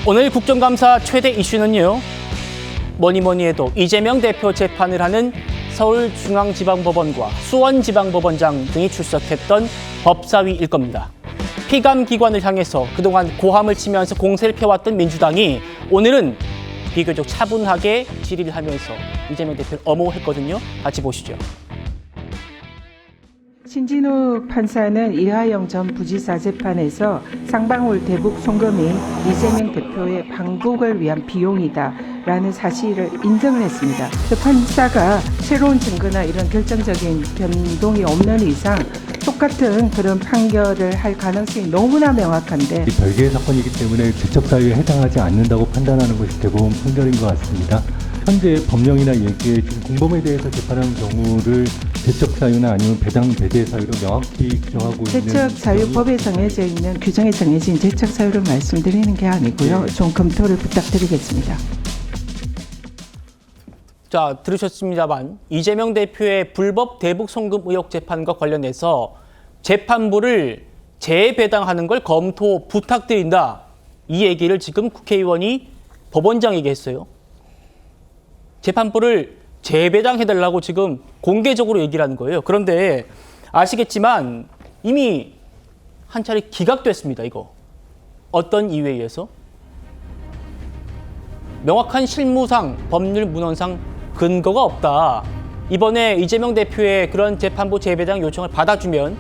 오늘 국정감사 최대 이슈는요. 뭐니 해도 이재명 대표 재판을 하는 서울중앙지방법원과 수원지방법원장 등이 출석했던 법사위일 겁니다. 피감기관을 향해서 그동안 고함을 치면서 공세를 펴왔던 민주당이 오늘은 비교적 차분하게 질의를 하면서 이재명 대표를 엄호했거든요. 같이 보시죠. 신진우 판사는 이하영 전 부지사 재판에서 쌍방울 대북 송금이 이재명 대표의 방북을 위한 비용이다라는 사실을 인정을 했습니다. 판사가 새로운 증거나 이런 결정적인 변동이 없는 이상 똑같은 그런 판결을 할 가능성이 너무나 명확한데 별개의 사건이기 때문에 제적 사유에 해당하지 않는다고 판단하는 것이 대법원 판결인 것 같습니다. 현재 법령이나 얘기에 지금 공범에 대해서 재판하는 경우를 제적 사유나 아니면 배당 배제 사유로 명확히 규정하고 있는 제적 사유법에 정해져 있는 규정에 정해진 제적 사유를 말씀드리는 게 아니고요. 좀 검토를 부탁드리겠습니다. 자, 들으셨습니다만 이재명 대표의 불법 대북 송금 의혹 재판과 관련해서 재판부를 재배당하는 걸 검토 부탁드린다. 이 얘기를 지금 국회의원이 법원장에게 했어요. 재판부를 재배당해달라고 지금 공개적으로 얘기를 하는 거예요. 그런데 아시겠지만 이미 한 차례 기각됐습니다. 이거. 어떤 이유에 의해서? 명확한 실무상, 법률 문헌상 근거가 없다. 이번에 이재명 대표의 그런 재판부 재배당 요청을 받아주면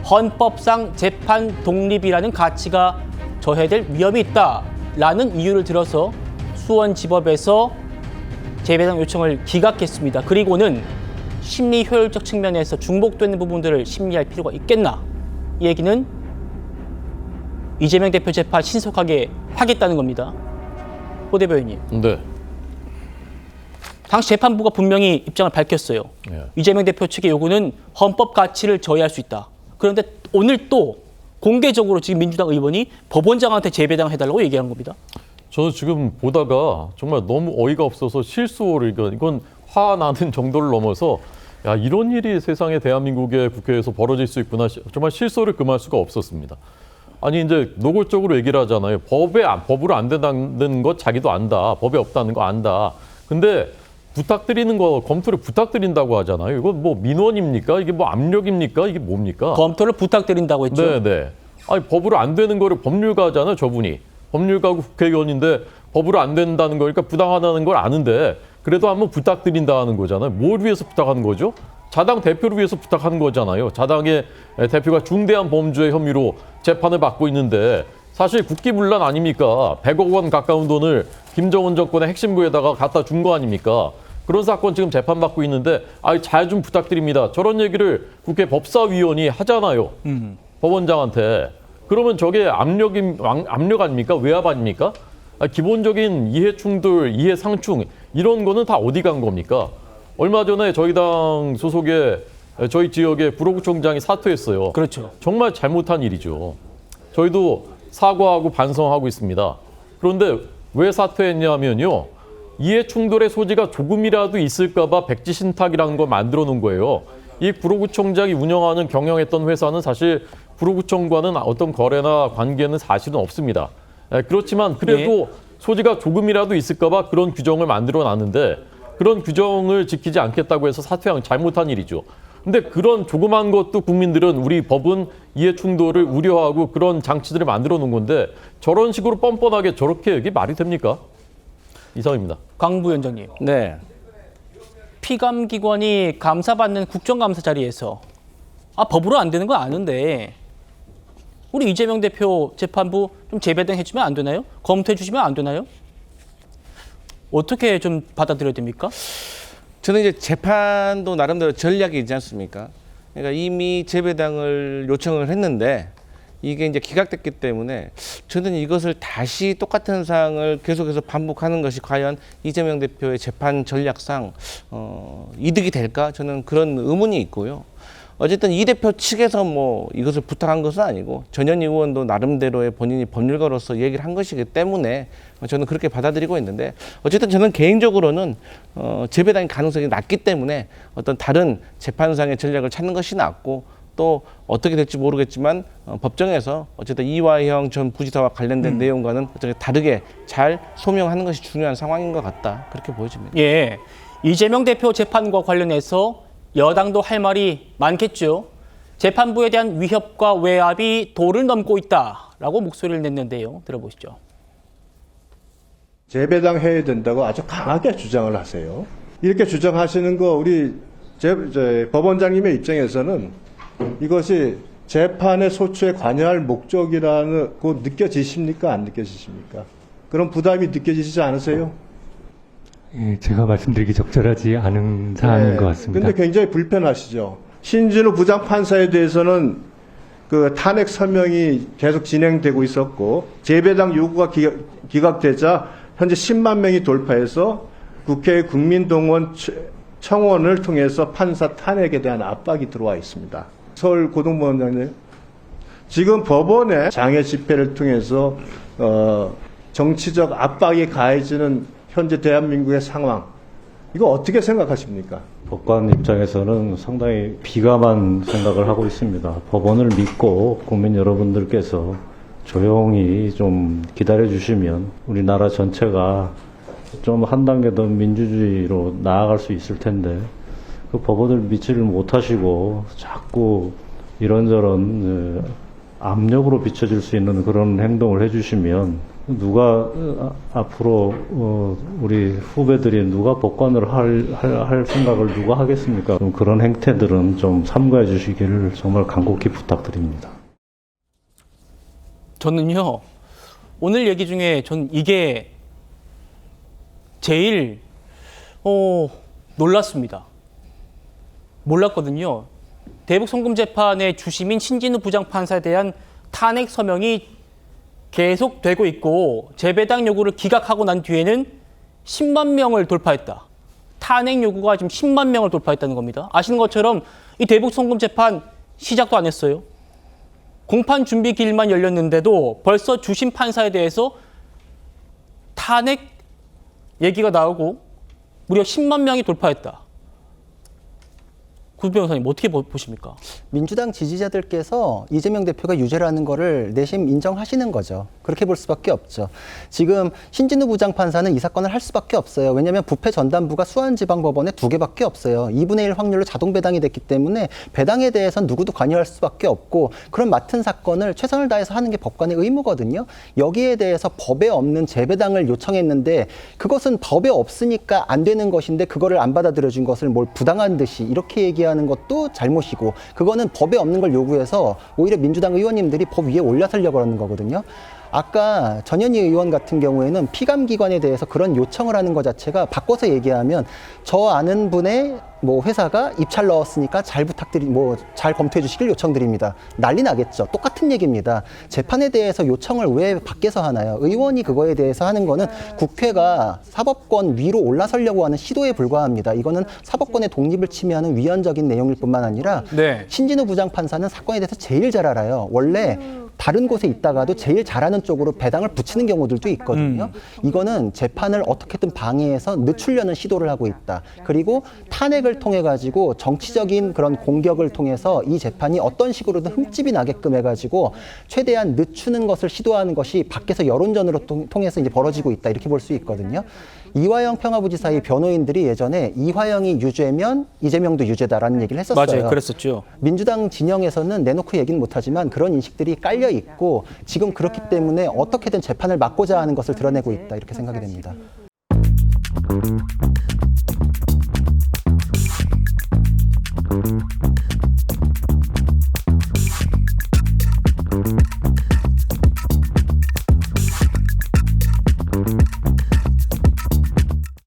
헌법상 재판 독립이라는 가치가 저해될 위험이 있다라는 이유를 들어서 수원지법에서 재배당 요청을 기각했습니다. 그리고는 심리 효율적 측면에서 중복되는 부분들을 심리할 필요가 있겠나? 이 얘기는 이재명 대표 재판 신속하게 하겠다는 겁니다. 호 대변인. 네. 당시 재판부가 분명히 입장을 밝혔어요. 이재명 대표 측의 요구는 헌법 가치를 저해할 수 있다. 그런데 오늘 또 공개적으로 지금 민주당 의원이 법원장한테 재배당해달라고 얘기한 겁니다. 저는 지금 보다가 정말 너무 어이가 없어서 실소를 이건 화나는 정도를 넘어서 야, 이런 일이 세상에 대한민국의 국회에서 벌어질 수 있구나. 정말 실소를 금할 수가 없었습니다. 아니 이제 노골적으로 얘기를 하잖아요. 법으로 안 된다는 것 자기도 안다. 법에 없다는 거 안다. 근데 부탁드리는 거 검토를 부탁드린다고 하잖아요. 이거 뭐 민원입니까? 이게 뭐 압력입니까? 이게 뭡니까? 검토를 부탁드린다고 했죠. 네. 아니 법으로 안 되는 거를 법률가잖아요, 저분이. 법률가고 국회의원인데 법으로 안 된다는 거니까 부당하다는 걸 아는데 그래도 한번 부탁드린다는 거잖아요. 뭘 위해서 부탁하는 거죠? 자당 대표를 위해서 부탁하는 거잖아요. 자당의 대표가 중대한 범죄 혐의로 재판을 받고 있는데 사실 국기문란 아닙니까? 100억 원 가까운 돈을 김정은 정권의 핵심부에다가 갖다 준 거 아닙니까? 그런 사건 지금 재판받고 있는데 잘 좀 부탁드립니다. 저런 얘기를 국회 법사위원이 하잖아요. 법원장한테. 그러면 저게 압력 아닙니까? 외압 아닙니까? 기본적인 이해 충돌, 이해 상충 이런 거는 다 어디 간 겁니까? 얼마 전에 저희 당 소속의 저희 지역의 부로구청장이 사퇴했어요. 그렇죠. 정말 잘못한 일이죠. 저희도 사과하고 반성하고 있습니다. 그런데 왜 사퇴했냐면요. 이해 충돌의 소지가 조금이라도 있을까 봐 백지신탁이라는 걸 만들어 놓은 거예요. 이 구로구청장이 운영하는 경영했던 회사는 사실 구로구청과는 어떤 거래나 관계는 사실은 없습니다. 그렇지만 그래도 소지가 조금이라도 있을까 봐 그런 규정을 만들어 놨는데 그런 규정을 지키지 않겠다고 해서 사퇴한 잘못한 일이죠. 근데 그런 조그만 것도 국민들은 우리 법은 이해 충돌을 우려하고 그런 장치들을 만들어 놓은 건데 저런 식으로 뻔뻔하게 저렇게 이게 말이 됩니까? 이상입니다. 강 부위원장님. 네. 피감기관이 감사받는 국정감사 자리에서 법으로 안 되는 건 아는데 우리 이재명 대표 재판부 좀 재배당 해주면 안 되나요? 검토해 주시면 안 되나요? 어떻게 좀 받아들여야 됩니까? 저는 이제 재판도 나름대로 전략이 있지 않습니까? 그러니까 이미 재배당을 요청을 했는데 이게 이제 기각됐기 때문에 저는 이것을 다시 똑같은 사항을 계속해서 반복하는 것이 과연 이재명 대표의 재판 전략상 이득이 될까? 저는 그런 의문이 있고요. 어쨌든 이 대표 측에서 뭐 이것을 부탁한 것은 아니고 전현희 의원도 나름대로의 본인이 법률가로서 얘기를 한 것이기 때문에 저는 그렇게 받아들이고 있는데 어쨌든 저는 개인적으로는 재배당의 가능성이 낮기 때문에 어떤 다른 재판상의 전략을 찾는 것이 낫고 또 어떻게 될지 모르겠지만 법정에서 어쨌든 이화영 전 부지사와 관련된 내용과는 어떻게 다르게 잘 소명하는 것이 중요한 상황인 것 같다. 그렇게 보여집니다. 예, 이재명 대표 재판과 관련해서 여당도 할 말이 많겠죠. 재판부에 대한 위협과 외압이 도를 넘고 있다라고 목소리를 냈는데요. 들어보시죠. 재배당해야 된다고 아주 강하게 주장을 하세요. 이렇게 주장하시는 거 우리 법원장님의 입장에서는 이것이 재판의 소추에 관여할 목적이라고 느껴지십니까? 안 느껴지십니까? 그런 부담이 느껴지시지 않으세요? 예, 제가 말씀드리기 적절하지 않은 사안인 것 같습니다. 근데 굉장히 불편하시죠. 신진우 부장판사에 대해서는 그 탄핵 서명이 계속 진행되고 있었고 재배당 요구가 기각되자 현재 10만 명이 돌파해서 국회 국민동원 청원을 통해서 판사 탄핵에 대한 압박이 들어와 있습니다. 서울 고등법원장님, 지금 법원의 장애 집회를 통해서 정치적 압박이 가해지는 현재 대한민국의 상황, 이거 어떻게 생각하십니까? 법관 입장에서는 상당히 비감한 생각을 하고 있습니다. 법원을 믿고 국민 여러분들께서 조용히 좀 기다려 주시면 우리나라 전체가 좀 한 단계 더 민주주의로 나아갈 수 있을 텐데 그 법원을 믿지를 못하시고 자꾸 이런저런 압력으로 비춰질 수 있는 그런 행동을 해주시면 누가 앞으로 우리 후배들이 누가 법관을 할 생각을 누가 하겠습니까? 좀 그런 행태들은 좀 삼가해 주시기를 정말 간곡히 부탁드립니다. 저는요, 오늘 얘기 중에 전 이게 제일 놀랐습니다. 몰랐거든요. 대북 송금 재판의 주심인 신진우 부장판사에 대한 탄핵 서명이 계속되고 있고 재배당 요구를 기각하고 난 뒤에는 10만 명을 돌파했다. 탄핵 요구가 지금 10만 명을 돌파했다는 겁니다. 아시는 것처럼 이 대북 송금 재판 시작도 안 했어요. 공판 준비 기일만 열렸는데도 벌써 주심 판사에 대해서 탄핵 얘기가 나오고 무려 10만 명이 돌파했다. 구 변호사님 어떻게 보십니까? 민주당 지지자들께서 이재명 대표가 유죄라는 거를 내심 인정하시는 거죠. 그렇게 볼 수밖에 없죠. 지금 신진우 부장판사는 이 사건을 할 수밖에 없어요. 왜냐하면 부패 전담부가 수원지방법원에 2개밖에 없어요. 2분의 1 확률로 자동 배당이 됐기 때문에 배당에 대해서는 누구도 관여할 수밖에 없고 그런 맡은 사건을 최선을 다해서 하는 게 법관의 의무거든요. 여기에 대해서 법에 없는 재배당을 요청했는데 그것은 법에 없으니까 안 되는 것인데 그거를 안 받아들여준 것을 뭘 부당한 듯이 이렇게 얘기하는 것도 잘못이고 그거는 법에 없는 걸 요구해서 오히려 민주당 의원님들이 법 위에 올라서려고 하는 거거든요. 아까 전현희 의원 같은 경우에는 피감기관에 대해서 그런 요청을 하는 것 자체가 바꿔서 얘기하면 저 아는 분의 회사가 입찰 넣었으니까 잘 검토해 주시길 요청드립니다. 난리 나겠죠. 똑같은 얘기입니다. 재판에 대해서 요청을 왜 밖에서 하나요? 의원이 그거에 대해서 하는 거는 국회가 사법권 위로 올라서려고 하는 시도에 불과합니다. 이거는 사법권의 독립을 침해하는 위헌적인 내용일 뿐만 아니라 신진우 부장판사는 사건에 대해서 제일 잘 알아요. 원래 다른 곳에 있다가도 제일 잘하는 쪽으로 배당을 붙이는 경우들도 있거든요. 이거는 재판을 어떻게든 방해해서 늦추려는 시도를 하고 있다. 그리고 탄핵을 통해 가지고 정치적인 그런 공격을 통해서 이 재판이 어떤 식으로든 흠집이 나게끔 해가지고 최대한 늦추는 것을 시도하는 것이 밖에서 여론전으로 통해서 이제 벌어지고 있다. 이렇게 볼 수 있거든요. 이화영 평화부지사의 변호인들이 예전에 이화영이 유죄면 이재명도 유죄다라는 얘기를 했었어요. 맞아요. 그랬었죠. 민주당 진영에서는 내놓고 얘기는 못하지만 그런 인식들이 깔려 있고 지금 그렇기 때문에 어떻게든 재판을 막고자 하는 것을 드러내고 있다. 이렇게 생각이 됩니다.